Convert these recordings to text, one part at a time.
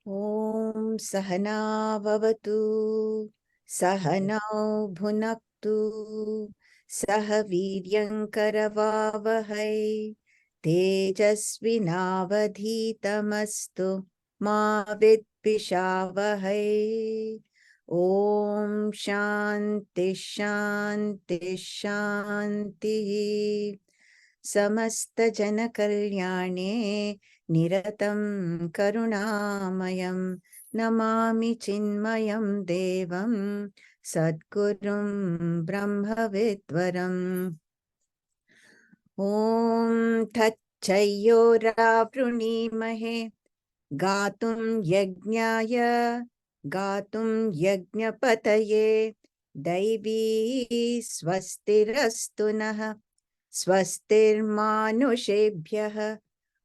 Om Sahana Vavatu Sahanau Bhunaktu Sahaviryankaravavahai Tejasvinavadhitamastu Ma Vidvishavahai. Om Shanti Shanti Shanti. Samasta Jana Kalyane Niratam Karunamayam Namami Chinmayam Devam Sadgurum Brahmavidvaram. Om Tachayora Prunimahe Gatum Yajnaya Gatum Yajnapataye Daivi Swastirastunaha Swastirmanushabhyah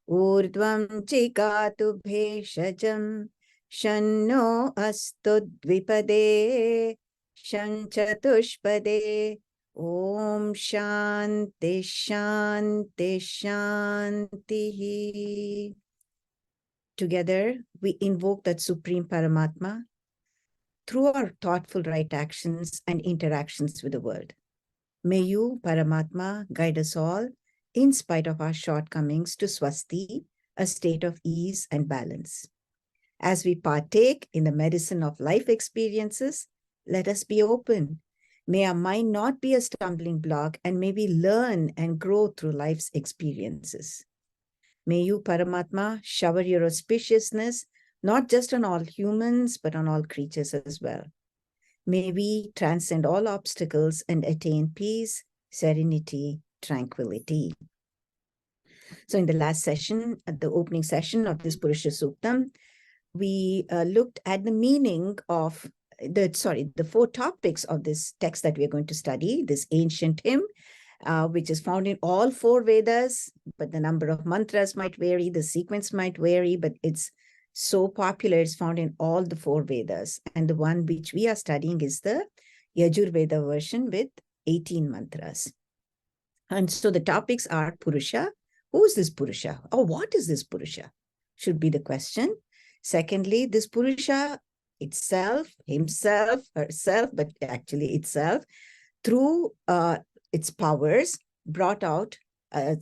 Urdvam Chikatu Bheshajam Shanno Astu Dvipade Shanchatushpade. Om Shanti Shanti Shanti. Together we invoke that Supreme Paramatma through our thoughtful right actions and interactions with the world. May you, Paramatma, guide us all, in spite of our shortcomings, to Swasti, a state of ease and balance. As we partake in the medicine of life experiences, let us be open. May our mind not be a stumbling block, and may we learn and grow through life's experiences. May you, Paramatma, shower your auspiciousness, not just on all humans, but on all creatures as well. May we transcend all obstacles and attain peace, serenity, tranquility. So in the last session, at the opening session of this Purusha Suktam, we looked at the meaning of the 4 topics of this text that we are going to study, this ancient hymn, which is found in all 4 Vedas, but the number of mantras might vary, the sequence might vary, but it's so popular, it's found in all the 4 Vedas. And the one which we are studying is the Yajurveda version with 18 mantras. And so the topics are Purusha. Who is this Purusha? Or what is this Purusha? Should be the question. Secondly, this Purusha itself, himself, herself, but actually itself, through its powers, brought out a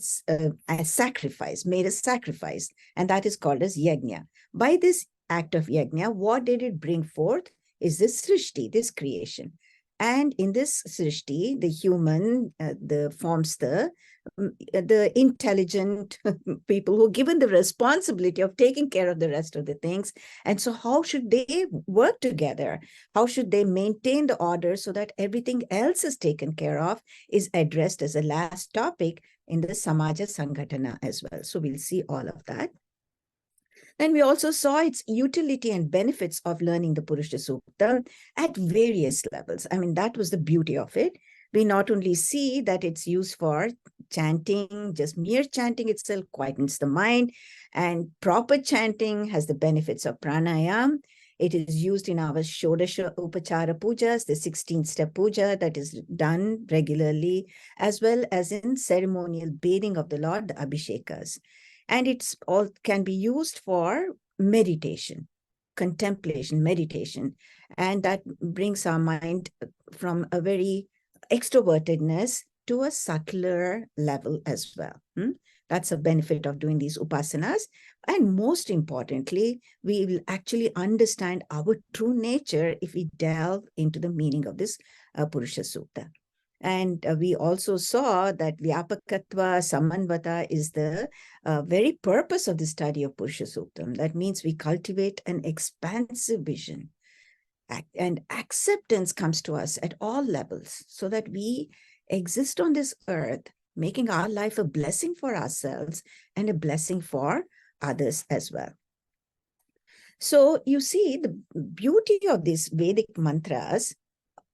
sacrifice, made a sacrifice, and that is called as yajna. By this act of yajna, what did it bring forth is this srishti, this creation. And in this srishti, the human, forms the intelligent people who are given the responsibility of taking care of the rest of the things. And so how should they work together? How should they maintain the order so that everything else is taken care of, is addressed as a last topic in the Samaja Sangatana as well. So we'll see all of that. And we also saw its utility and benefits of learning the Purusha Sukta at various levels. I mean, that was the beauty of it. We not only see that it's used for chanting, just mere chanting itself quietens the mind, and proper chanting has the benefits of pranayam. It is used in our Shodasha Upachara Pujas, the 16-step puja that is done regularly, as well as in ceremonial bathing of the Lord, the Abhishekas. And it's all can be used for meditation, contemplation, meditation. And that brings our mind from a very extrovertedness to a subtler level as well. That's a benefit of doing these upasanas. And most importantly, we will actually understand our true nature if we delve into the meaning of this Purusha Sukta. And we also saw that Vyapakatva Samanvata is the very purpose of the study of Purusha Suktam. That means we cultivate an expansive vision, and acceptance comes to us at all levels so that we exist on this earth, making our life a blessing for ourselves and a blessing for others as well. So you see, the beauty of these Vedic mantras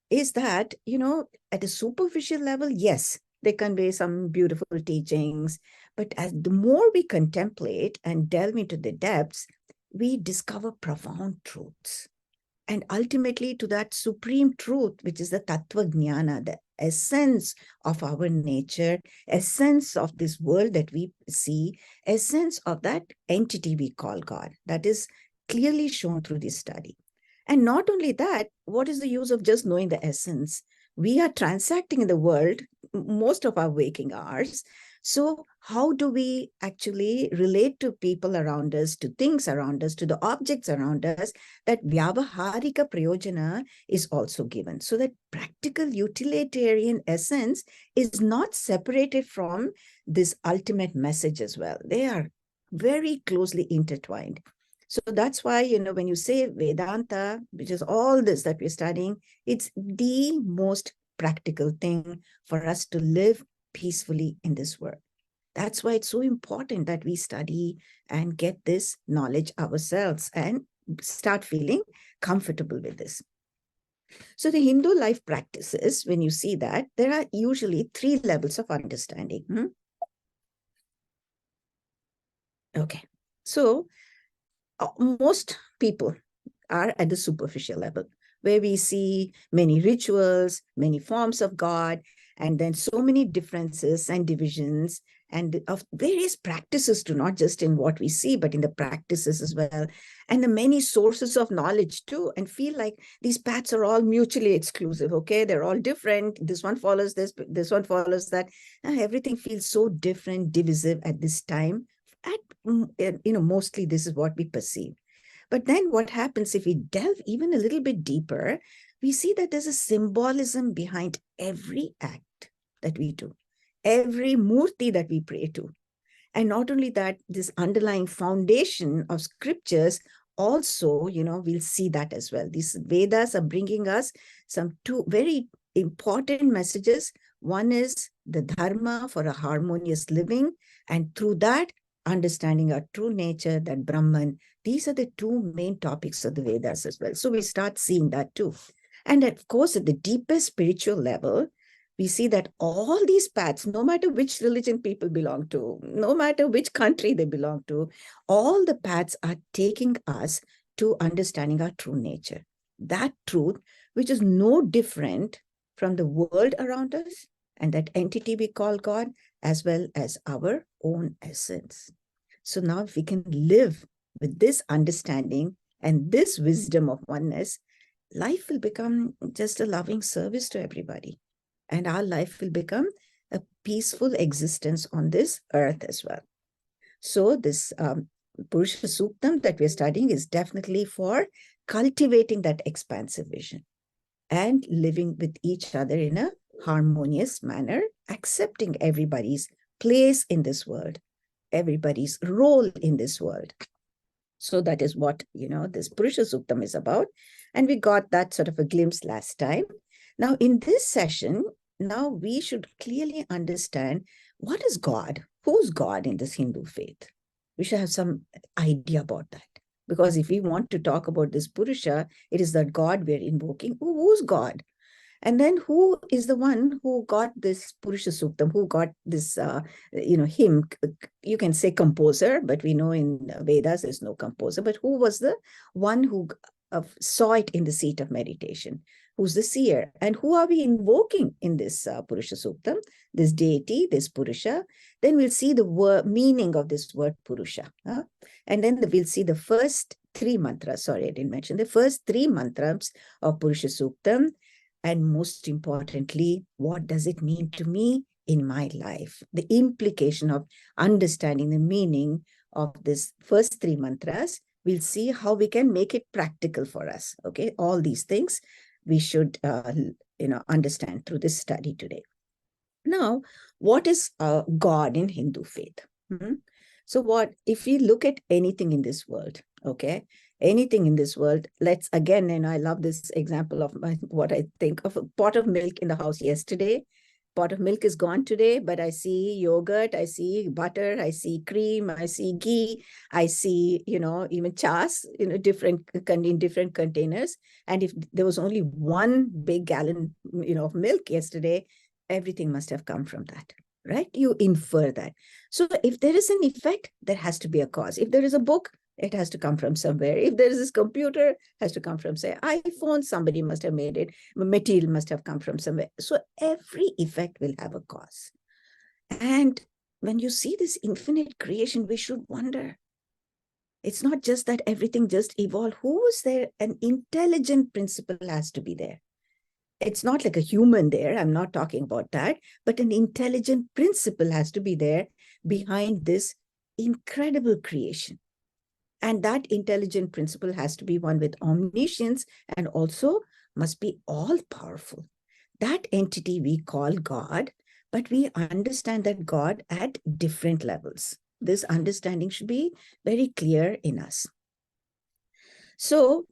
is that, at a superficial level, yes, they convey some beautiful teachings, but as the more we contemplate and delve into the depths, we discover profound truths. And ultimately to that supreme truth, which is the Tattva Jnana, the essence of our nature, essence of this world that we see, essence of that entity we call God. That is clearly shown through this study. And not only that, what is the use of just knowing the essence? We are transacting in the world most of our waking hours. So how do we actually relate to people around us, to things around us, to the objects around us? That vyavaharika prayojana is also given. So that practical utilitarian essence is not separated from this ultimate message as well. They are very closely intertwined. So that's why, when you say Vedanta, which is all this that we're studying, it's the most practical thing for us to live peacefully in this world. That's why it's so important that we study and get this knowledge ourselves and start feeling comfortable with this. So the Hindu life practices, when you see that, there are usually 3 levels of understanding. Okay. So most people are at the superficial level, where we see many rituals, many forms of God, and then so many differences and divisions and of various practices too, not just in what we see, but in the practices as well, and the many sources of knowledge too, and feel like these paths are all mutually exclusive. Okay, they're all different. This one follows this one follows that. Everything feels so different, divisive at this time. Mostly this is what we perceive. But then what happens if we delve even a little bit deeper, we see that there's a symbolism behind every act that we do, every murti that we pray to. And not only that, this underlying foundation of scriptures also, we'll see that as well. These Vedas are bringing us some 2 very important messages. One is the dharma for a harmonious living, and through that, understanding our true nature, that Brahman. These are the 2 main topics of the Vedas as well. So we start seeing that too. And of course, at the deepest spiritual level, we see that all these paths, no matter which religion people belong to, no matter which country they belong to, all the paths are taking us to understanding our true nature. That truth, which is no different from the world around us and that entity we call God, as well as our own essence. So now if we can live with this understanding and this wisdom of oneness, life will become just a loving service to everybody. And our life will become a peaceful existence on this earth as well. So this Purusha Suktam that we're studying is definitely for cultivating that expansive vision and living with each other in a harmonious manner, accepting everybody's place in this world, everybody's role in this world. So that is what, this Purusha Suktam is about. And we got that sort of a glimpse last time. Now, in this session, now we should clearly understand what is God? Who's God in this Hindu faith? We should have some idea about that. Because if we want to talk about this Purusha, it is that God we're invoking. Who's God? And then who is the one who got this Purusha Suktam, who got this, hymn? You can say composer, but we know in Vedas there's no composer. But who was the one who saw it in the seat of meditation? Who's the seer? And who are we invoking in this Purusha Suktam? This deity, this Purusha. Then we'll see the meaning of this word Purusha. And then we'll see the first 3 mantras. Sorry, I didn't mention the first 3 mantras of Purusha Suktam. And most importantly, what does it mean to me in my life? The implication of understanding the meaning of this first 3 mantras, we'll see how we can make it practical for us. Okay, all these things we should, understand through this study today. Now, what is God in Hindu faith? So if we look at anything in this world, okay, anything in this world, let's again, and I love this example of what I think of a pot of milk in the house yesterday. Pot of milk is gone today, but I see yogurt, I see butter, I see cream, I see ghee, I see, even chas, in different containers. And if there was only 1 big gallon, of milk yesterday, everything must have come from that. Right? You infer that. So if there is an effect, there has to be a cause. If there is a book, it has to come from somewhere. If there is this computer, it has to come from, say, iPhone, somebody must have made it. Material must have come from somewhere. So every effect will have a cause. And when you see this infinite creation, we should wonder, It's not just that everything just evolved. Who was there? An intelligent principle has to be there. It's not like a human there. I'm not talking about that, but an intelligent principle has to be there behind this incredible creation. And that intelligent principle has to be one with omniscience and also must be all powerful. That entity we call God, but we understand that God at different levels. This understanding should be very clear in us. So,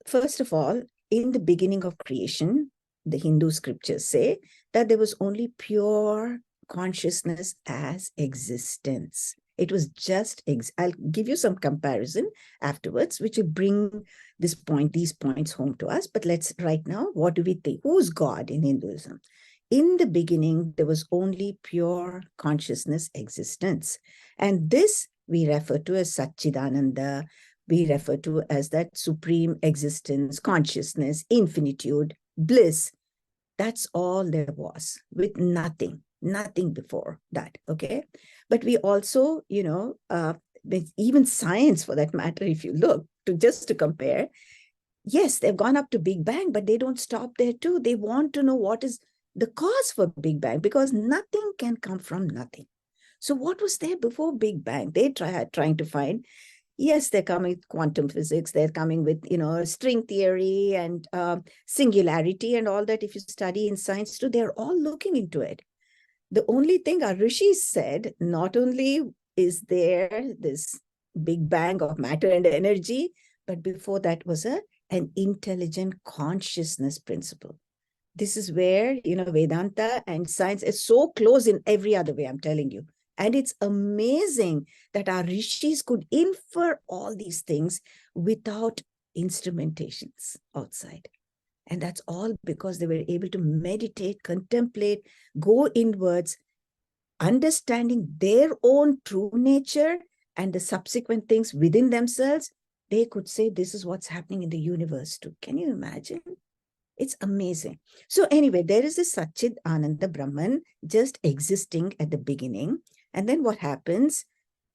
first of all, in the beginning of creation, the Hindu scriptures say that there was only pure consciousness as existence. It was just, I'll give you some comparison afterwards, which will bring these points home to us. But let's right now, what do we think? Who's God in Hinduism? In the beginning, there was only pure consciousness existence. And this we refer to as Satchidananda. We refer to as that supreme existence, consciousness, infinitude, bliss. That's all there was, with nothing before that, okay? But we also, with even science for that matter, if you look, to compare, yes, they've gone up to Big Bang, but they don't stop there too. They want to know what is the cause for Big Bang, because nothing can come from nothing. So what was there before Big Bang? They trying to find. Yes, they're coming with quantum physics. They're coming with, string theory and singularity and all that. If you study in science too, they're all looking into it. The only thing our rishis said, not only is there this Big Bang of matter and energy, but before that was an intelligent consciousness principle. This is where, Vedanta and science is so close in every other way, I'm telling you. And it's amazing that our rishis could infer all these things without instrumentations outside. And that's all because they were able to meditate, contemplate, go inwards, understanding their own true nature and the subsequent things within themselves. They could say, this is what's happening in the universe too. Can you imagine? It's amazing. So anyway, there is this Satchid Ananda Brahman just existing at the beginning. And then what happens?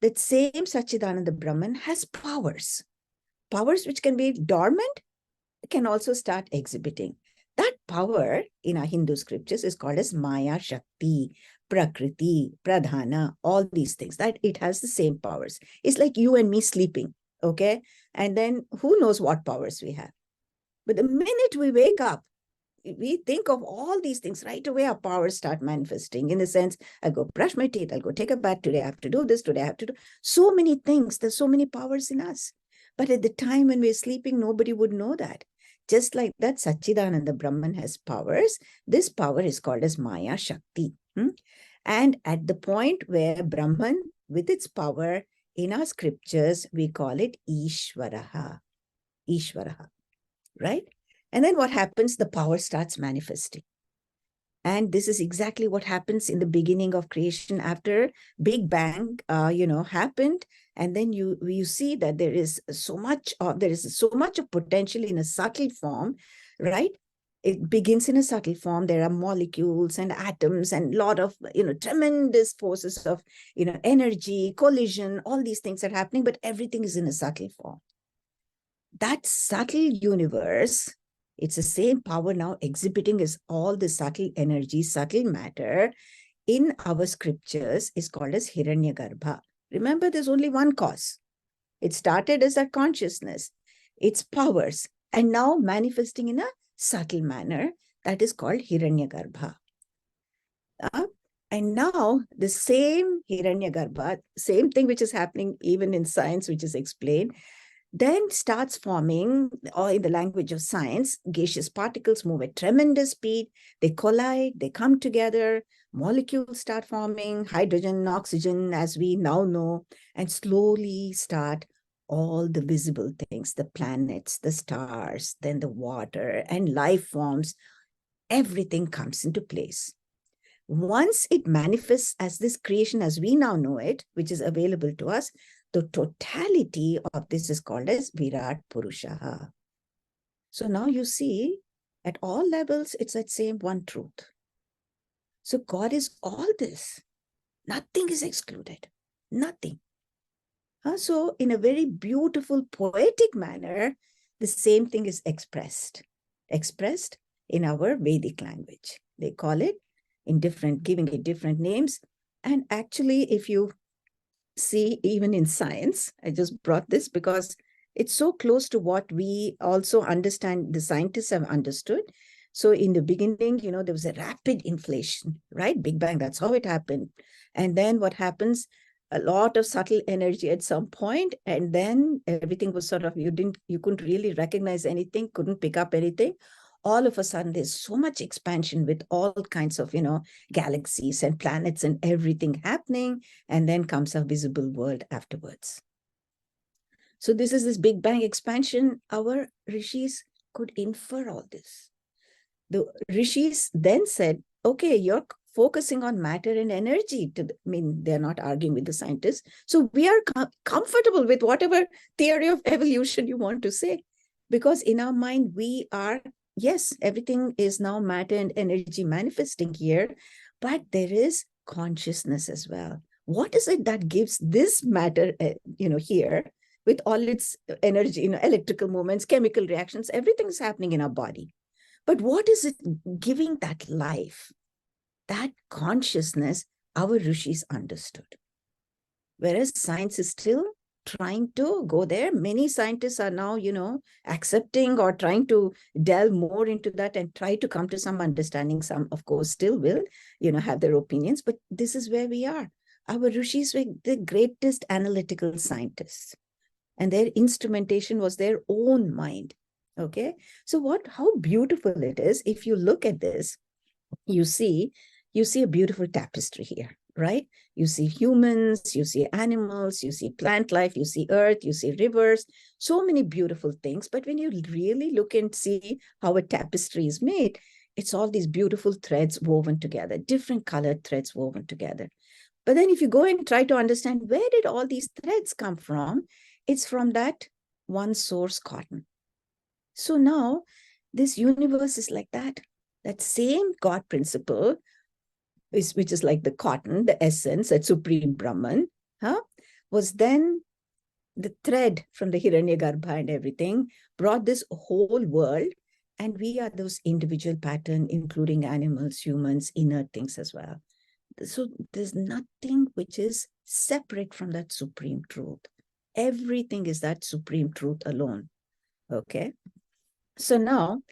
That same Satchidananda Brahman has powers. Powers which can be dormant, can also start exhibiting. That power in our Hindu scriptures is called as Maya Shakti, Prakriti, Pradhana, all these things. That it has the same powers. It's like you and me sleeping, okay? And then who knows what powers we have. But the minute we wake up, we think of all these things right away, our powers start manifesting in the sense, I'll go brush my teeth, I'll go take a bath, today I have to do this, today I have to do so many things. There's so many powers in us. But at the time when we're sleeping, nobody would know that. Just like that, Satchidananda Brahman has powers. This power is called as Maya Shakti. And at the point where Brahman, with its power, in our scriptures, we call it Ishvaraha. Ishvaraha, right? And then what happens? The power starts manifesting. And this is exactly what happens in the beginning of creation after Big Bang, happened. And then you see that there is so much of potential in a subtle form, right? It begins in a subtle form. There are molecules and atoms and a lot of, tremendous forces of, energy, collision, all these things are happening, but everything is in a subtle form. That subtle universe, it's the same power now exhibiting as all the subtle energy, subtle matter in our scriptures is called as Hiranyagarbha. Remember, there's only one cause. It started as that consciousness, its powers, and now manifesting in a subtle manner that is called Hiranyagarbha. And now the same Hiranyagarbha, same thing which is happening even in science, which is explained, then starts forming, or in the language of science, gaseous particles move at tremendous speed. They collide, they come together, molecules start forming, hydrogen, oxygen, as we now know, and slowly start all the visible things, the planets, the stars, then the water and life forms. Everything comes into place. Once it manifests as this creation as we now know it, which is available to us, the totality of this is called as Virat Purusha. So now you see, at all levels, it's that same one truth. So God is all this. Nothing is excluded. Nothing. So in a very beautiful, poetic manner, the same thing is expressed in our Vedic language. They call it in different, giving it different names. And actually, if you see, even in science, I just brought this because it's so close to what we also understand, the scientists have understood. So in the beginning, there was a rapid inflation, right? Big Bang, that's how it happened. And then what happens? A lot of subtle energy at some point, and then everything was sort of, you couldn't really recognize anything, couldn't pick up anything. All of a sudden, there's so much expansion with all kinds of, galaxies and planets and everything happening. And then comes a visible world afterwards. So this is this Big Bang expansion. Our rishis could infer all this. The rishis then said, okay, you're focusing on matter and energy. They're not arguing with the scientists. So we are comfortable with whatever theory of evolution you want to say. Because in our mind, we are, yes, everything is now matter and energy manifesting here, but there is consciousness as well. What is it that gives this matter, here, with all its energy, electrical movements, chemical reactions, everything is happening in our body. But what is it giving that life, that consciousness? Our rishis understood. Whereas science is still trying to go there. Many scientists are now, accepting or trying to delve more into that and try to come to some understanding. Some, of course, still will, have their opinions, but this is where we are. Our rishis were the greatest analytical scientists, and their instrumentation was their own mind. Okay. So how beautiful it is. If you look at this, you see a beautiful tapestry here, right? You see humans, you see animals, you see plant life, you see earth, you see rivers, so many beautiful things. But when you really look and see how a tapestry is made, it's all these beautiful threads woven together, different colored threads woven together. But then if you go and try to understand where did all these threads come from, it's from that one source, cotton. So now this universe is like that. That same God principle, which is like the cotton, the essence, that supreme Brahman, was then the thread from the Hiranyagarbha and everything, brought this whole world. And we are those individual pattern, including animals, humans, inert things as well. So there's nothing which is separate from that supreme truth. Everything is that supreme truth alone. Okay. So now,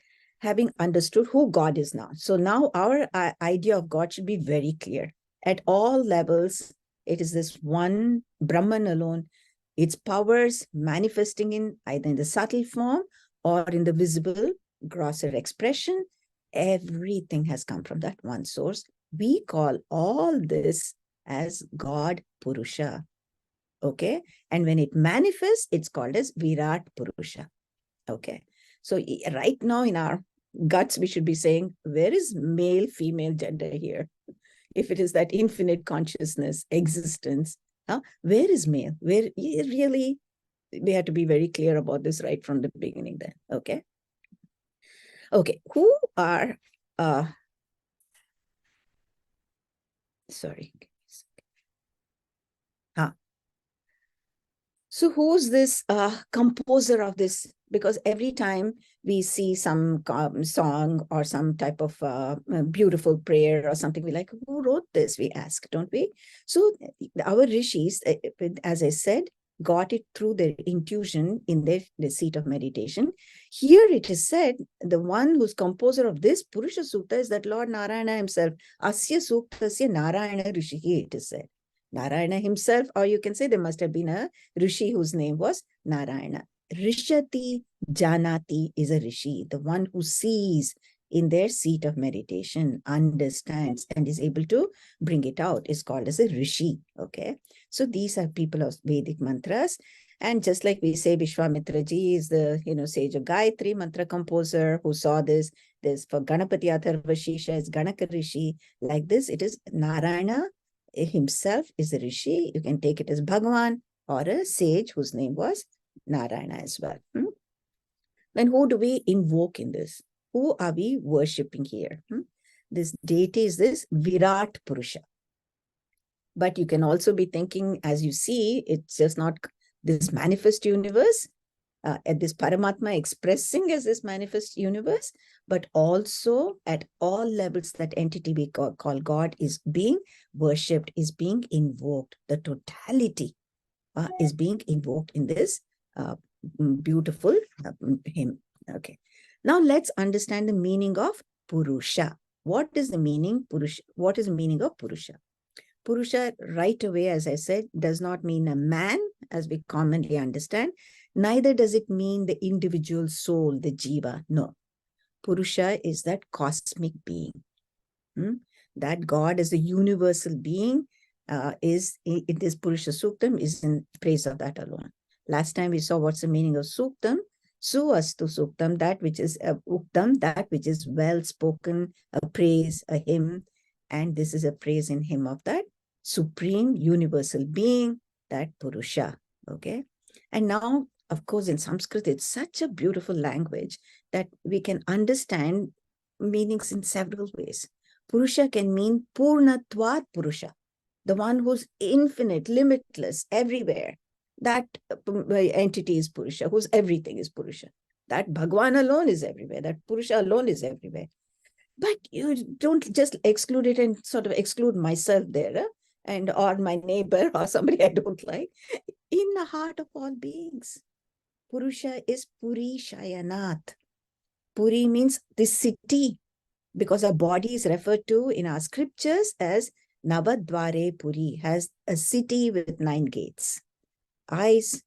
having understood who God is now, so now our idea of God should be very clear. At all levels, it is this one Brahman alone. Its powers manifesting in either in the subtle form or in the visible, grosser expression. Everything has come from that one source. We call all this as God Purusha. Okay. And when it manifests, it's called as Virat Purusha. Okay. So right now in our guts, we should be saying, where is male, female gender here? If it is that infinite consciousness, existence, where is male? Where really, we have to be very clear about this right from the beginning then. Okay. Okay. Who are, sorry. So who's this composer of this? Because every time we see some song or some type of beautiful prayer or something, we like, who wrote this? We ask, don't we? So our rishis, as I said, got it through their intuition in their seat of meditation. Here it is said, the one who's composer of this Purusha Sukta is that Lord Narayana himself. Asya Suktasya Narayana Rishihi, it is said. Narayana himself, or you can say there must have been a rishi whose name was Narayana. Rishati Janati is a rishi, the one who sees in their seat of meditation, understands, and is able to bring it out, is called as a rishi. Okay. So these are people of Vedic mantras. And just like we say, Vishwamitra ji is the sage of Gayatri, mantra composer who saw this. There's for Ganapati Atharvashisha is Ganaka Rishi. Like this, it is Narayana himself is a rishi. You can take it as Bhagavan or a sage whose name was Narayana as well. Then who do we invoke in this? Who are we worshipping here? This deity is this Virat Purusha. But you can also be thinking, as you see, it's just not this manifest universe, at this Paramatma expressing as this manifest universe, but also at all levels that entity we call God is being worshipped, is being invoked. The totality is being invoked in this beautiful hymn. Okay. Now let's understand the meaning of Purusha. What is the meaning Purusha? What is the meaning of Purusha? Purusha, right away, as I said, does not mean a man, as we commonly understand. Neither does it mean the individual soul, the jiva. No. Purusha is that cosmic being. That God as a universal being is in this Purusha Suktam is in praise of that alone. Last time we saw what's the meaning of Suktam. Suastu Suktam, that which is Uktam, that which is well spoken, a praise, a hymn. And this is a praise in hymn of that supreme universal being, that Purusha. Okay. And now, of course, in Sanskrit, it's such a beautiful language that we can understand meanings in several ways. Purusha can mean Purnatvat Purusha, the one who's infinite, limitless, everywhere. That entity is Purusha, whose everything is Purusha. That Bhagwan alone is everywhere. That Purusha alone is everywhere. But you don't just exclude it and sort of exclude myself there, and or my neighbor or somebody I don't like. In the heart of all beings, Purusha is Puri Shayanath. Puri means the city, because our body is referred to in our scriptures as Navadvare Puri, has a city with 9 gates. Eyes,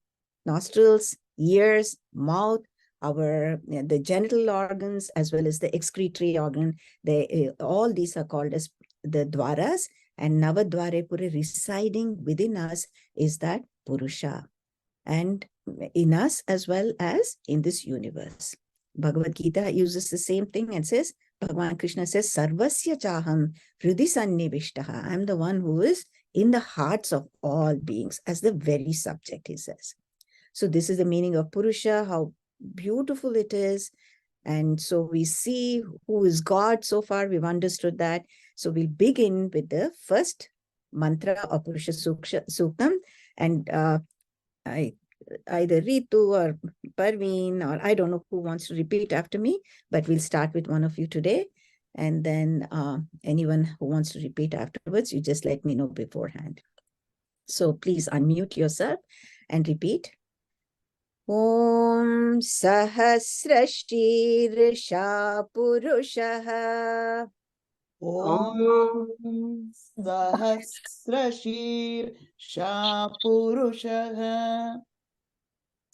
nostrils, ears, mouth, the genital organs, as well as the excretory organ, all these are called as the dwaras, and Navadvare Puri residing within us is that Purusha, and in us as well as in this universe. Bhagavad Gita uses the same thing and says, Bhagavan Krishna says, Sarvasya Chaham Hridi Sannivishtaha. I'm the one who is in the hearts of all beings, as the very subject, he says. So this is the meaning of Purusha, how beautiful it is. And so we see who is God. So far, we've understood that. So we'll begin with the first mantra of Purusha Suktam. And either Ritu or Parveen, or I don't know who wants to repeat after me, but we'll start with one of you today. And then anyone who wants to repeat afterwards, you just let me know beforehand. So please unmute yourself and repeat. Om Sahasrashirsha Purushaha. Om Sahasrashirsha Purushaha.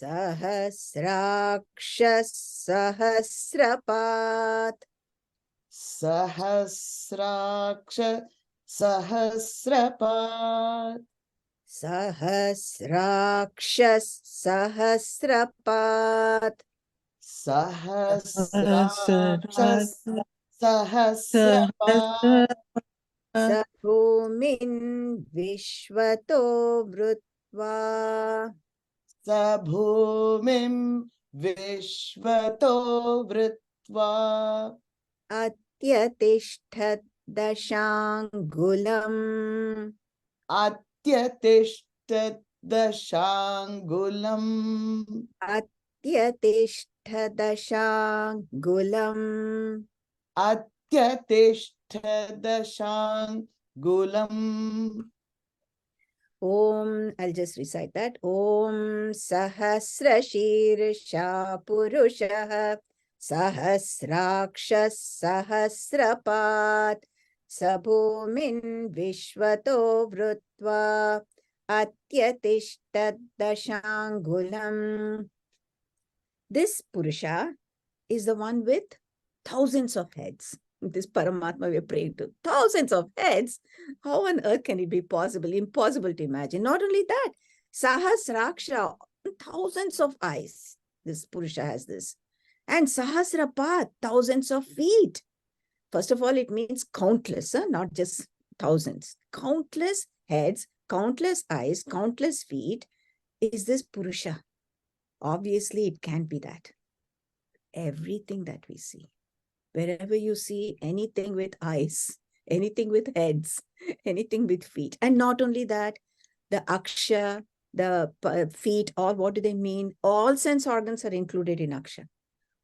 Sahasrakshas Sahasrapat. Sahasraksha Sahasrapat. Sahasrakshas Sahasrapat. Sahasrakshas Sahasrapat. Sabhumin Vishvato Vrutva. Sabhumim Vishvato Vritva. Atyatishtat Dashangulam. Atyatishtat Dashangulam. Atyatishtat Dashangulam. Atyatishtat Dashangulam. Om, I'll just recite that. Om Sahasrashirsha Purushaha Sahasrakshas Sahasrapat Sabhumin Vishvato Vrutva Atyatishtat Dashangulam. This Purusha is the one with thousands of heads. This Paramatma we are praying to. Thousands of heads. How on earth can it be possible? Impossible to imagine. Not only that, Sahasraksha, thousands of eyes. This Purusha has this. And Sahasrapat, thousands of feet. First of all, it means countless, not just thousands. Countless heads, countless eyes, countless feet is this Purusha. Obviously, it can't be that. Everything that we see, wherever you see anything with eyes, anything with heads, anything with feet. And not only that, the Aksha, the feet, all, what do they mean? All sense organs are included in aksha.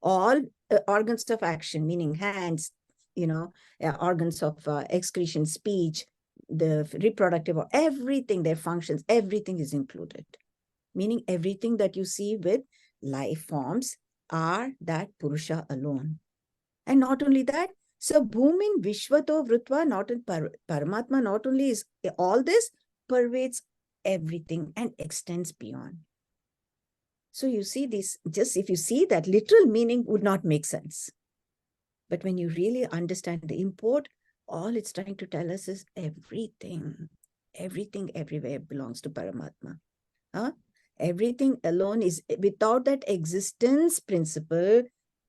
All organs of action, meaning hands, organs of excretion, speech, the reproductive, or everything, their functions, everything is included. Meaning everything that you see with life forms are that Purusha alone. And not only that, so Bhumin Vishwato Vrutva, not in Paramatma, not only is all this, pervades everything and extends beyond. So you see this, just if you see that, literal meaning would not make sense. But when you really understand the import, all it's trying to tell us is everything everywhere belongs to Paramatma. Huh? Everything alone is, without that existence principle,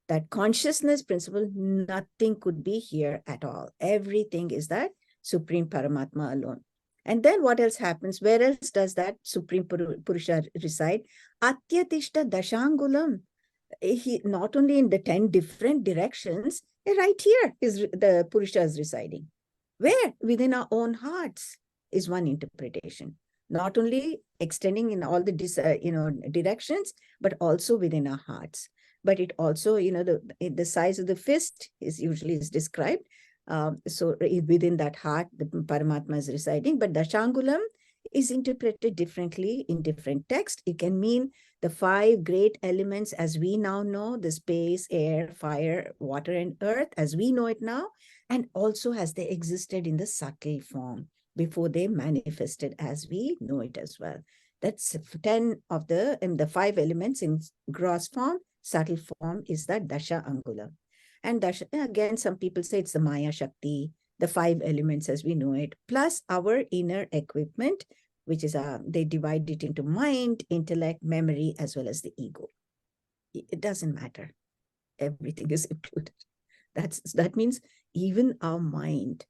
that consciousness principle, nothing could be here at all. Everything is that Supreme Paramatma alone. And then what else happens? Where else does that Supreme Purusha reside? Atyatishta Dashangulam. He, not only in the 10 different directions, right here is the Purusha is residing. Where? Within our own hearts is one interpretation. Not only extending in all the directions, but also within our hearts. But it also, the size of the fist is usually described. So within that heart, the Paramatma is residing. But Dashangulam is interpreted differently in different texts. It can mean the 5 great elements as we now know, the space, air, fire, water, and earth, as we know it now, and also as they existed in the subtle form before they manifested as we know it as well. That's 10 of the 5 elements in gross form. Subtle form is that Dasha Angula. And Dasha, again, some people say it's the Maya Shakti, the 5 elements as we know it, plus our inner equipment, which is, they divide it into mind, intellect, memory, as well as the ego. It doesn't matter. Everything is included. That means even our mind,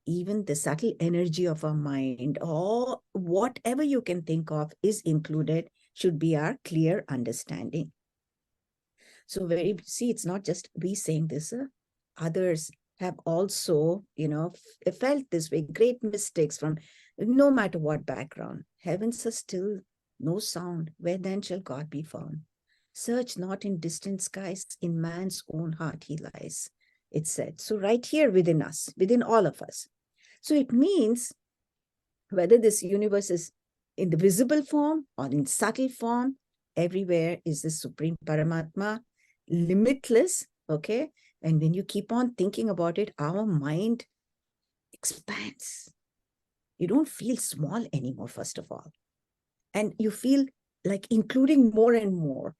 even the subtle energy of our mind, or whatever you can think of is included, should be our clear understanding. So see, it's not just we saying this, others have also, felt this way, great mystics from no matter what background. Heavens are still, no sound, where then shall God be found? Search not in distant skies, in man's own heart he lies, it said. So right here within us, within all of us. So it means whether this universe is in the visible form or in subtle form, everywhere is the Supreme Paramatma, limitless, okay? And when you keep on thinking about it, our mind expands. You don't feel small anymore, first of all. And you feel like including more and more.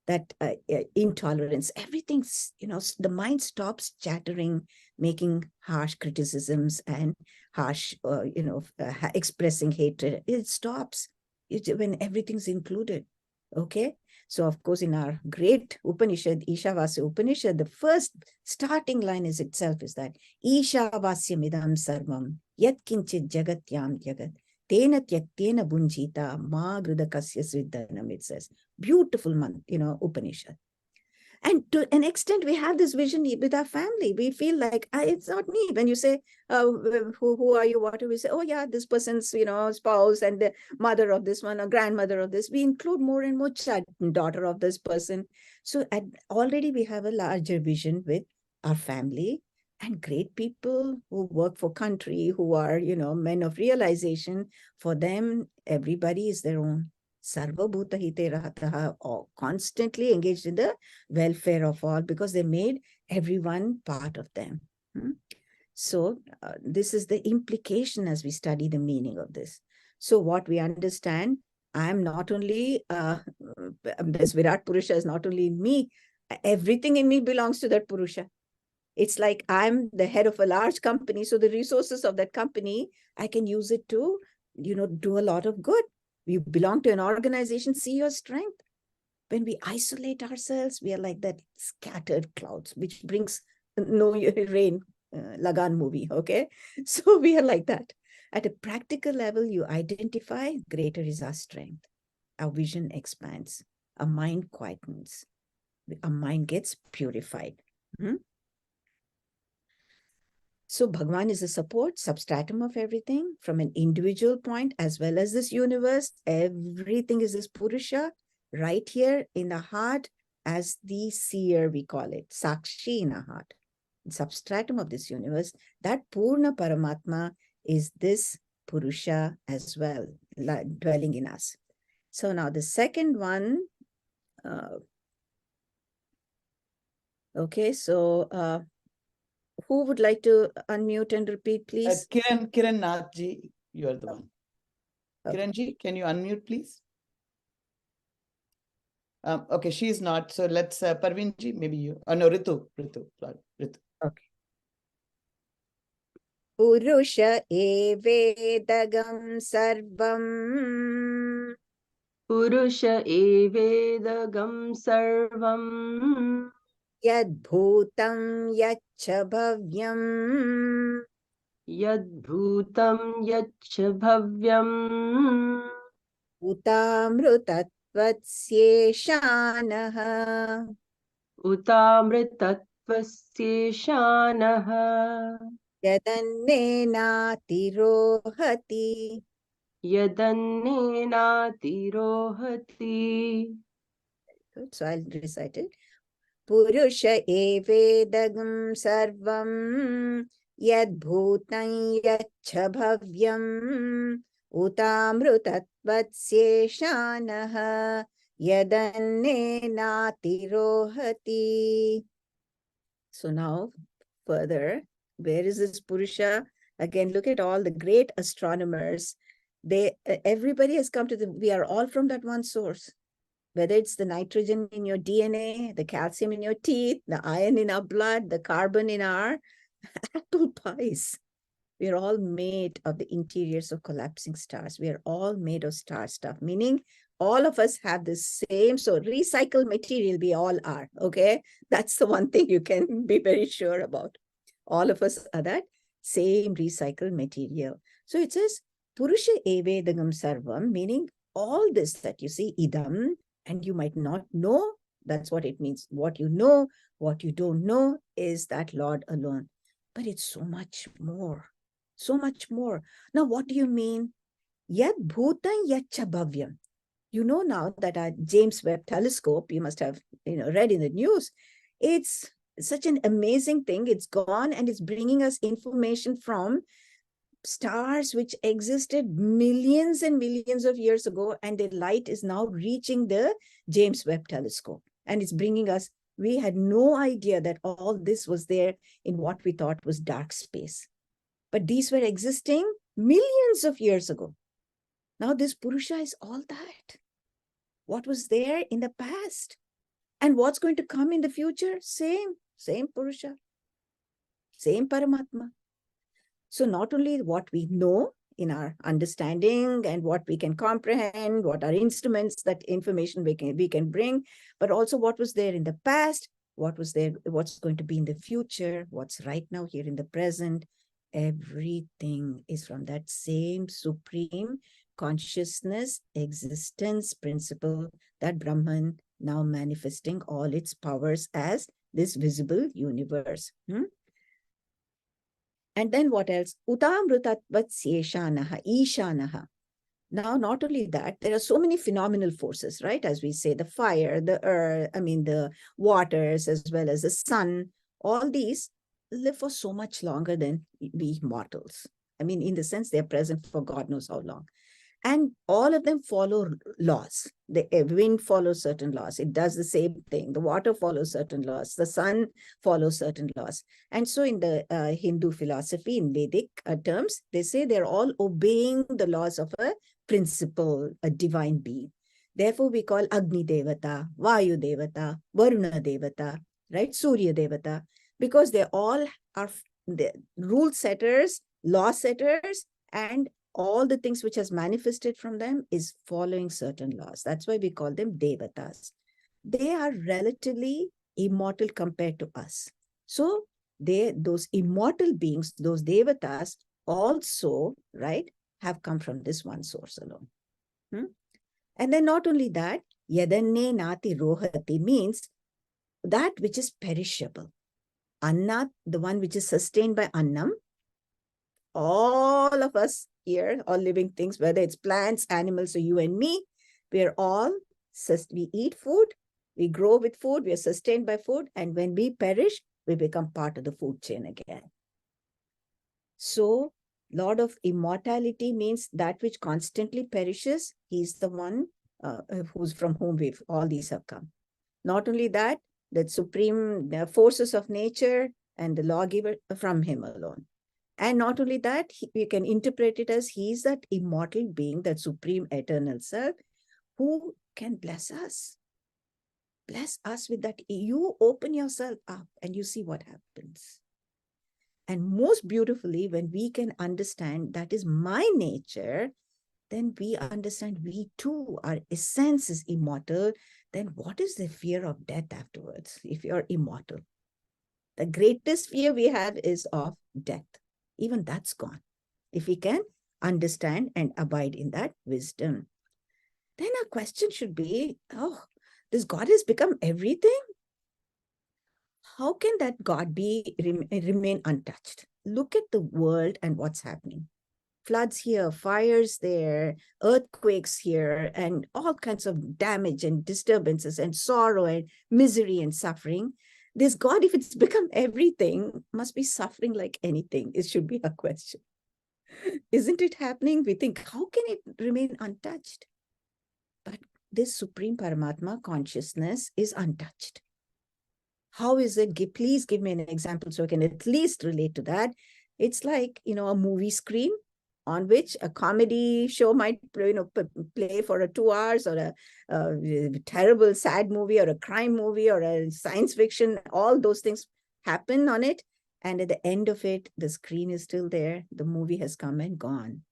That intolerance, everything's, the mind stops chattering, making harsh criticisms and harsh, expressing hatred. It stops when everything's included. Okay. So of course, in our great Upanishad, Ishavasya Upanishad, the first starting line is itself is that Ishavasyamidam sarvam yat kinchit jagatyam jagat tena tyaktena bunjita ma grudakasya svidhanam, it says. Beautiful Upanishad. And to an extent, we have this vision with our family. We feel like, it's not me. When you say, who are you? What do we say? Oh, yeah, this person's, spouse and the mother of this one or grandmother of this. We include more and more child, daughter of this person. So already we have a larger vision with our family and great people who work for country, who are, men of realization. For them, everybody is their own. Sarva Bhuta Hite Rahataha, or constantly engaged in the welfare of all, because they made everyone part of them. So this is the implication as we study the meaning of this. So what we understand, I am not only, this Virat Purusha is not only in me, everything in me belongs to that Purusha. It's like I'm the head of a large company, so the resources of that company, I can use it to, do a lot of good. You belong to an organization, see your strength. When we isolate ourselves, we are like that scattered clouds, which brings no rain, Lagan movie, okay? So we are like that. At a practical level, you identify greater is our strength. Our vision expands. Our mind quietens. Our mind gets purified. So Bhagwan is a support, substratum of everything from an individual point as well as this universe. Everything is this Purusha right here in the heart as the seer, we call it, Sakshi in our heart, substratum of this universe. That Purna Paramatma is this Purusha as well, dwelling in us. So now the second one, okay, so who would like to unmute and repeat, please? Kiran Nath ji, you are the one. Okay. Kiran ji, can you unmute, please? Okay, she is not. So let's, Parveen ji, maybe you. Oh, no, Ritu. Okay. Purusha evedagam sarvam. Purusha evedagam sarvam. Yadbhutam yaccha bhavyam. Yadbhutam yaccha bhavyam. Utamrutatvatsyeshanaha. Utamritatvasyeshanaha. Yadannenatirohati. Yadannenatirohati. Good. So I'll recite it. Purusha evedagam sarvam yadbhutam yaccha bhavyam utamrutatvatsyeshanaha yadannenatirohati. So now further, where is this Purusha? Again, look at all the great astronomers. Everybody has come to we are all from that one source. Whether it's the nitrogen in your DNA, the calcium in your teeth, the iron in our blood, the carbon in our apple pies. We are all made of the interiors of collapsing stars. We are all made of star stuff, meaning all of us have the same, so recycled material we all are, okay? That's the one thing you can be very sure about. All of us are that same recycled material. So it says, Purusha evedagam sarvam, meaning all this that you see, idam, and you might not know, that's what it means. What you know, what you don't know is that Lord alone. But it's so much more, so much more. Now, what do you mean? Yad bhutan yacha bhavyam. You know now that our James Webb telescope, you must have read in the news, it's such an amazing thing. It's gone and it's bringing us information from stars which existed millions and millions of years ago, and their light is now reaching the James Webb telescope. And it's bringing us, we had no idea that all this was there in what we thought was dark space. But these were existing millions of years ago. Now this Purusha is all that. What was there in the past and what's going to come in the future, same Purusha, same Paramatma. So not only what we know in our understanding and what we can comprehend, what are instruments, that information we can bring, but also what was there in the past, what was there, what's going to be in the future, what's right now here in the present. Everything is from that same supreme consciousness, existence principle, that Brahman now manifesting all its powers as this visible universe. And then what else? Utamrutatvatsyeshanaha, Ishanaha. Now, not only that, there are so many phenomenal forces, right? As we say, the fire, the earth, the waters, as well as the sun, all these live for so much longer than we mortals. In the sense they're present for God knows how long. And all of them follow laws. The wind follows certain laws. It does the same thing. The water follows certain laws. The sun follows certain laws. And so in the Hindu philosophy, in Vedic terms, they say they're all obeying the laws of a principle, a divine being. Therefore, we call Agni Devata, Vayu Devata, Varuna Devata, right? Surya Devata, because they all are the rule setters, law setters, and all the things which has manifested from them is following certain laws. That's why we call them devatas. They are relatively immortal compared to us. So those immortal beings, those devatas also, right, have come from this one source alone. And then not only that, yadanne nati rohati means that which is perishable. Anna, the one which is sustained by annam, all of us here, all living things, whether it's plants, animals, or you and me, we're all, we eat food, we grow with food, we are sustained by food, and when we perish, we become part of the food chain again. So, Lord of immortality means that which constantly perishes. He's the one who's from whom we've all these have come. Not only that, the supreme forces of nature and the lawgiver from him alone. And not only that, we can interpret it as he's that immortal being, that supreme eternal self, who can bless us. Bless us with that. You open yourself up and you see what happens. And most beautifully, when we can understand that is my nature, then we understand we too, our essence is immortal. Then what is the fear of death afterwards if you're immortal? The greatest fear we have is of death. Even that's gone. If we can understand and abide in that wisdom, then our question should be, oh, this God has become everything? How can that God remain untouched? Look at the world and what's happening. Floods here, fires there, earthquakes here, and all kinds of damage and disturbances and sorrow and misery and suffering. This God, if it's become everything, must be suffering like anything. It should be a question. Isn't it happening? We think, how can it remain untouched? But this Supreme Paramatma consciousness is untouched. How is it? Please give me an example so I can at least relate to that. It's like, a movie screen on which a comedy show might play for 2 hours, or a terrible sad movie, or a crime movie, or a science fiction. All those things happen on it. And at the end of it, the screen is still there. The movie has come and gone,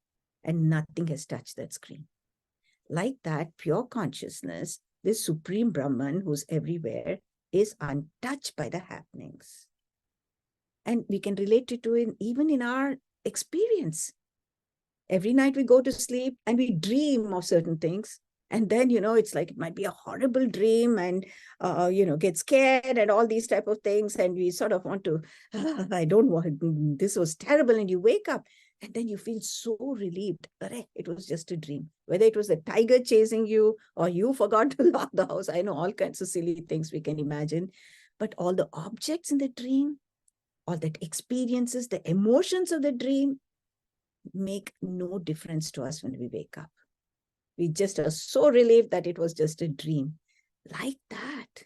and nothing has touched that screen. Like that, pure consciousness, this supreme Brahman who's everywhere, is untouched by the happenings. And we can relate it to it even in our experience. Every night we go to sleep and we dream of certain things. And then, it's like it might be a horrible dream, and, get scared and all these type of things. And we sort of want to, I don't want, this was terrible. And you wake up and then you feel so relieved. It was just a dream. Whether it was a tiger chasing you or you forgot to lock the house. I know all kinds of silly things we can imagine. But all the objects in the dream, all that experiences, the emotions of the dream make no difference to us when we wake up. We just are so relieved that it was just a dream. Like that,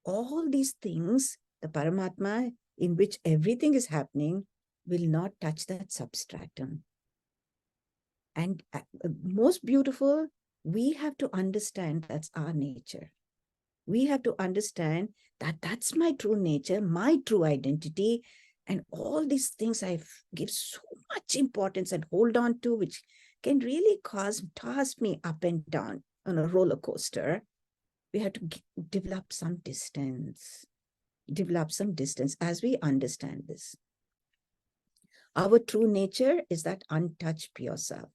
all these things, the Paramatma in which everything is happening, will not touch that substratum. And most beautiful, we have to understand that's our nature. We have to understand that that's my true nature, my true identity. And all these things I give so much importance and hold on to, which can really toss me up and down on a roller coaster. We have to develop some distance as we understand this. Our true nature is that untouched pure self.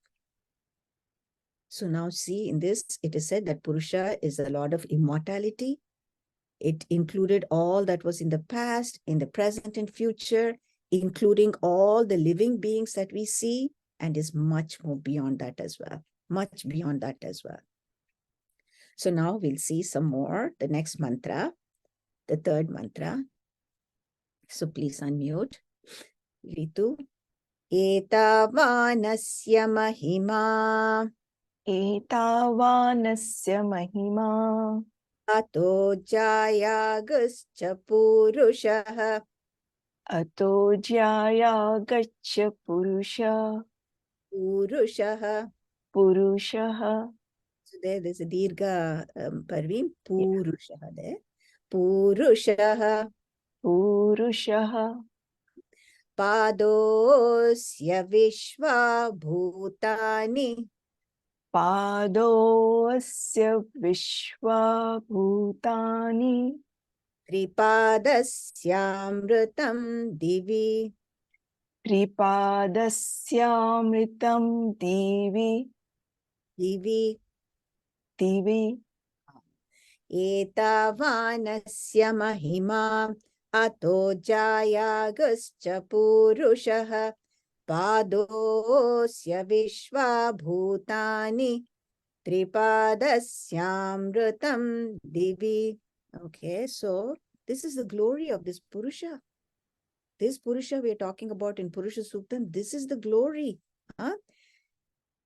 So now see, in this, it is said that Purusha is the Lord of immortality. It included all that was in the past, in the present and future, including all the living beings that we see, and is much more beyond that as well. Much beyond that as well. So now we'll see some more. The next mantra, the third mantra. So please unmute. Ritu. Etavanasya mahima. एतावानस्य महिमा Ato jayagascha purushah. अतो ज्यायागच्छ Purushah. पुरुषः So there's a dirgha, Parveen. Purushah there. Purushah. पुरुषः Padosya vishva bhutani. पादोऽस्य विश्वभूतानि Tripadasyamritam divi. त्रिपादस्यामृतं दिवि Divi. दिवि Etavanasya mahima Ato jayagascha purushaha padosya vishva bhutani tripadasyamritam divi. Okay, so this is the glory of this Purusha. This Purusha we are talking about in Purusha Suktam, this is the glory. Huh?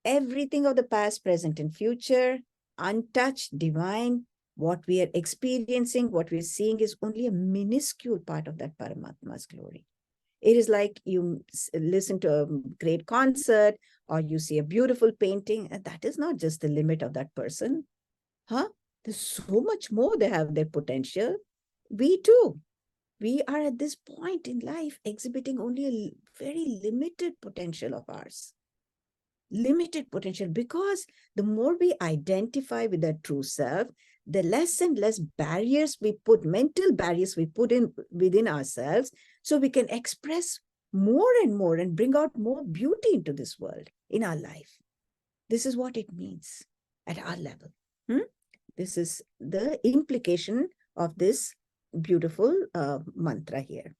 Everything of the past, present, and future, untouched, divine, what we are experiencing, what we're seeing is only a minuscule part of that Paramatma's glory. It is like you listen to a great concert or you see a beautiful painting, and that is not just the limit of that person. Huh? There's so much more they have their potential. We too. We are at this point in life exhibiting only a very limited potential of ours. Limited potential, because the more we identify with our true self, the less and less barriers we put, mental barriers we put in within ourselves, so we can express more and more and bring out more beauty into this world, in our life. This is what it means at our level. This is the implication of this beautiful mantra here.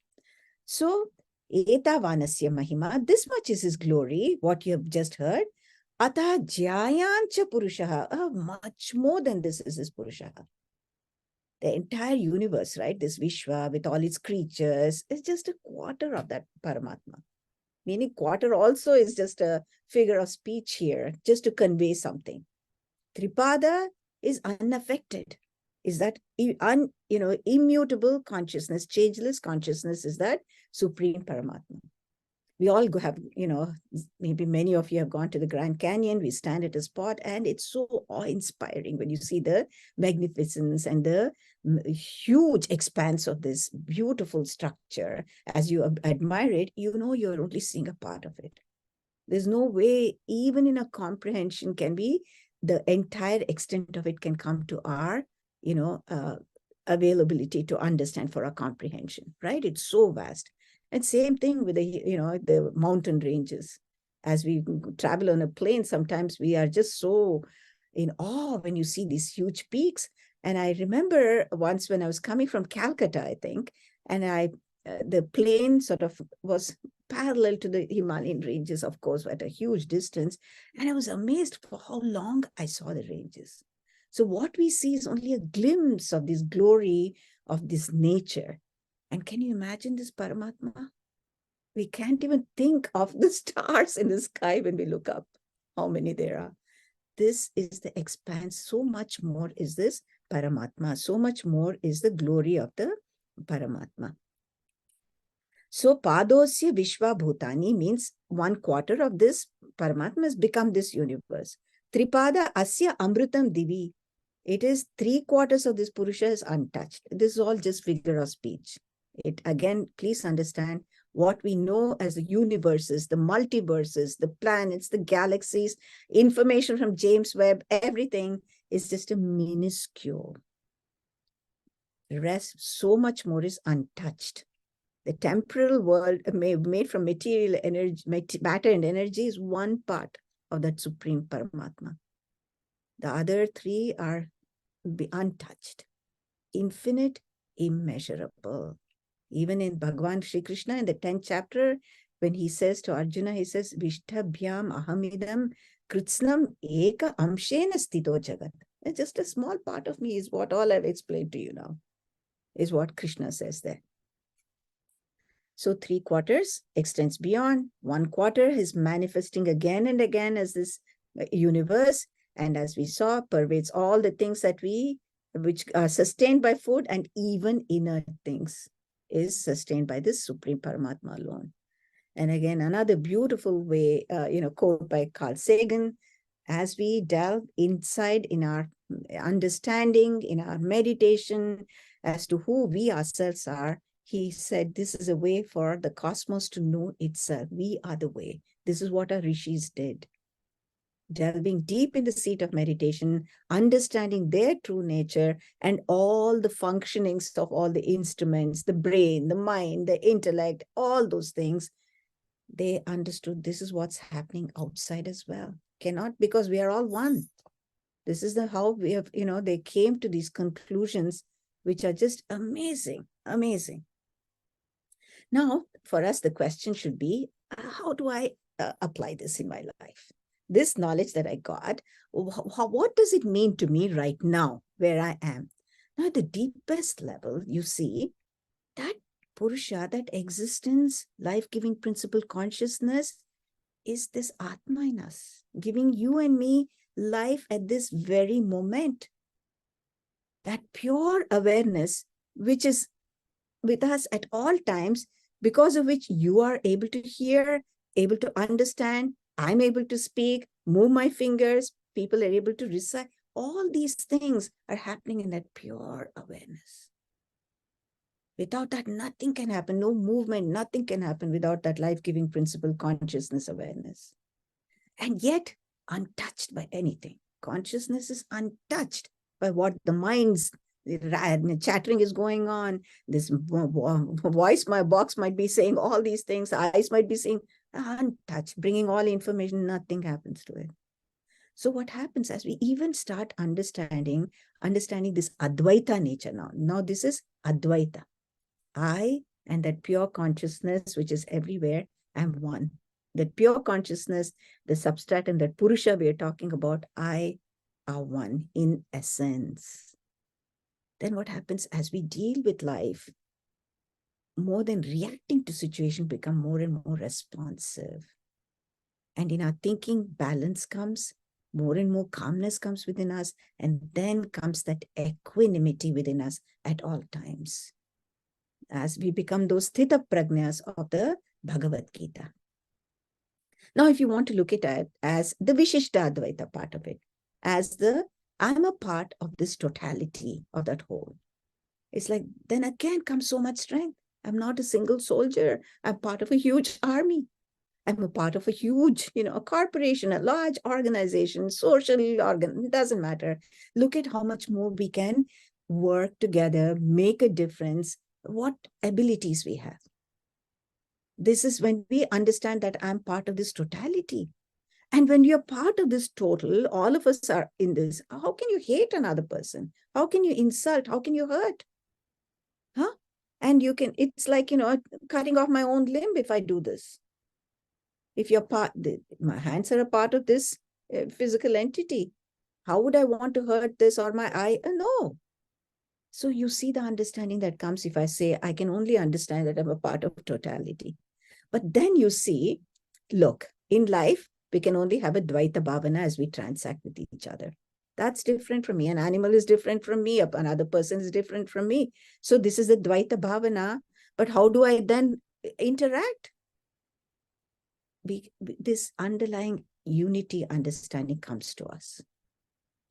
So, Etavanasya Mahima, this much is his glory, what you have just heard. Ata Jyayancha Purushaha, much more than this is his Purushaha. The entire universe, right? This Vishwa with all its creatures is just a quarter of that Paramatma. Meaning quarter also is just a figure of speech here, just to convey something. Tripada is unaffected. Is that immutable consciousness, changeless consciousness is that Supreme Paramatma. We all have, maybe many of you have gone to the Grand Canyon. We stand at a spot and it's so awe-inspiring when you see the magnificence and the huge expanse of this beautiful structure. As you admire it, you're only seeing a part of it. There's no way, even in a comprehension, can be the entire extent of it can come to our availability to understand for our comprehension, right? It's so vast. And same thing with the mountain ranges. As we travel on a plane, sometimes we are just so in awe when you see these huge peaks. And I remember once when I was coming from Calcutta, I think, and the plane sort of was parallel to the Himalayan ranges, of course, at a huge distance. And I was amazed for how long I saw the ranges. So what we see is only a glimpse of this glory of this nature. And can you imagine this Paramatma? We can't even think of the stars in the sky when we look up, how many there are. This is the expanse. So much more is this Paramatma. So much more is the glory of the Paramatma. So Padosya Vishwa Bhutani means 1/4 of this Paramatma has become this universe. Tripada Asya Amrutam Divi. It is 3/4 of this Purusha is untouched. This is all just figure of speech. It again, please understand what we know as the universes, the multiverses, the planets, the galaxies, information from James Webb, everything is just a minuscule. The rest, so much more is untouched. The temporal world made from material energy, matter and energy is one part of that Supreme Paramatma. The other three are untouched, infinite, immeasurable. Even in Bhagavan Shri Krishna, in the 10th chapter, when he says to Arjuna, he says, Vishtabhyam ahamidam kritsnam eka amshena stito jagat. And just a small part of me is what all I've explained to you now, is what Krishna says there. So 3/4 extends beyond. 1/4 is manifesting again and again as this universe. And as we saw, pervades all the things that which are sustained by food, and even inert things is sustained by this Supreme Paramatma alone. And again, another beautiful way, quote by Carl Sagan, as we delve inside in our understanding, in our meditation as to who we ourselves are, he said, this is a way for the cosmos to know itself. We are the way. This is what our rishis did. Delving deep in the seat of meditation, understanding their true nature and all the functionings of all the instruments, the brain, the mind, the intellect, all those things, they understood this is what's happening outside as well. Cannot, because we are all one. This is how we have, they came to these conclusions, which are just amazing, amazing. Now, for us, the question should be, how do I apply this in my life? This knowledge that I got, what does it mean to me right now, where I am? Now, at the deepest level, you see that Purusha, that existence, life-giving principle consciousness is this Atma in us, giving you and me life at this very moment. That pure awareness, which is with us at all times, because of which you are able to hear, able to understand, I'm able to speak, move my fingers, people are able to recite. All these things are happening in that pure awareness. Without that, nothing can happen. No movement, nothing can happen without that life-giving principle, consciousness awareness. And yet, untouched by anything. Consciousness is untouched by what the mind's chattering is going on. This voice, my box might be saying all these things. Eyes might be saying, untouched, bringing all information, nothing happens to it. So what happens as we even start understanding this Advaita nature now. Now this is Advaita. I and that pure consciousness, which is everywhere, am one. That pure consciousness, the substratum, that Purusha we are talking about, I are one in essence. Then what happens as we deal with life, more than reacting to situation, become more and more responsive. And in our thinking, balance comes, more and more calmness comes within us, and then comes that equanimity within us at all times, as we become those sthita prajnas of the Bhagavad Gita. Now, if you want to look at it as the Vishishta Advaita part of it, as I'm a part of this totality of that whole. It's like, then again comes so much strength. I'm not a single soldier. I'm part of a huge army. I'm a part of a huge, a corporation, a large organization, social organ, it doesn't matter. Look at how much more we can work together, make a difference, what abilities we have. This is when we understand that I'm part of this totality. And when you're part of this total, all of us are in this. How can you hate another person? How can you insult? How can you hurt? Huh? And it's like, cutting off my own limb if I do this. If my hands are a part of this physical entity, how would I want to hurt this or my eye? No. So you see the understanding that comes if I say, I can only understand that I'm a part of totality. But then you see, look, in life, we can only have a Dvaita Bhavana as we transact with each other. That's different from me. An animal is different from me. Another person is different from me. So this is the Dvaita Bhavana. But how do I then interact? This underlying unity understanding comes to us.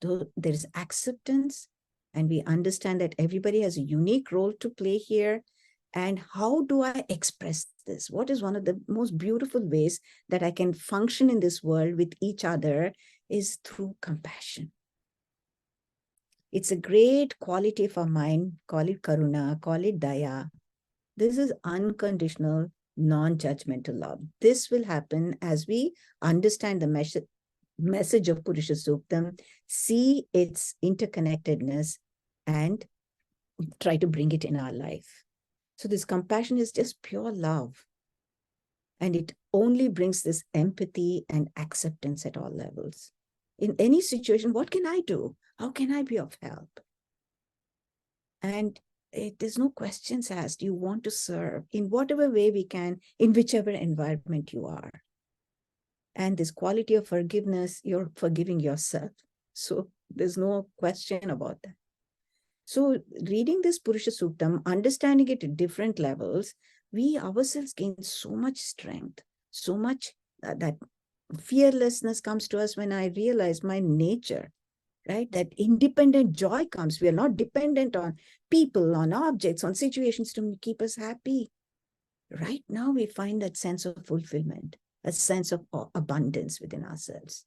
Though there is acceptance, and we understand that everybody has a unique role to play here. And how do I express this? What is one of the most beautiful ways that I can function in this world with each other is through compassion. It's a great quality of our mind. Call it karuna, call it daya. This is unconditional, non-judgmental love. This will happen as we understand the message of Purusha Suktam, see its interconnectedness, and try to bring it in our life. So this compassion is just pure love. And it only brings this empathy and acceptance at all levels. In any situation, what can I do? How can I be of help? And there's no questions asked. You want to serve in whatever way we can, in whichever environment you are. And this quality of forgiveness, you're forgiving yourself. So there's no question about that. So reading this Purusha Suktam, understanding it at different levels, we ourselves gain so much strength, so much that fearlessness comes to us when I realize my nature, right? That independent joy comes. We are not dependent on people, on objects, on situations to keep us happy. Right now, we find that sense of fulfillment, a sense of abundance within ourselves.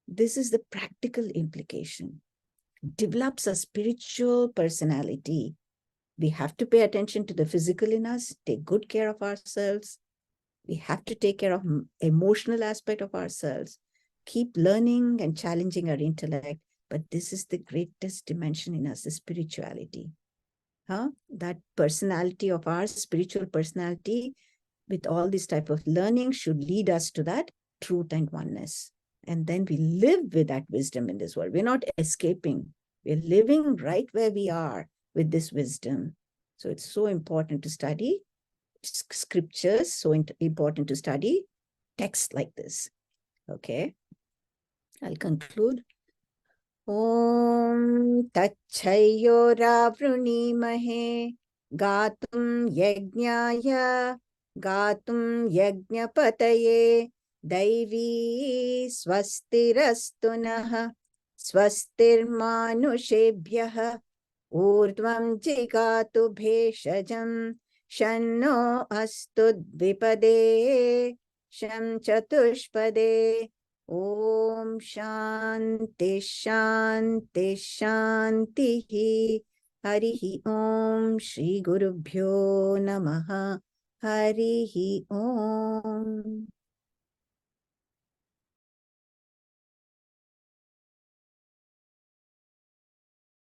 This is the practical implication. Develops a spiritual personality. We have to pay attention to the physical in us, take good care of ourselves. We have to take care of emotional aspect of ourselves, keep learning and challenging our intellect. But this is the greatest dimension in us, the spirituality. That personality of our spiritual personality with all this type of learning should lead us to that truth and oneness. And then we live with that wisdom in this world. We're not escaping. We're living right where we are with this wisdom. So it's so important to study scriptures, so important to study texts like this. Okay, I'll conclude. Om Tachayyoravrunimahe Gatum Yajnaya Gatum Yajnapataye Daivi Swastirastunaha Swastirmanushabhyah Urdvam Jigatu Bheshajam Shanno Astudvipade Sham Chatushpade Om Shanti Shanti Shanti Harihi Om Shri Gurubhyo Namaha Harihi Om.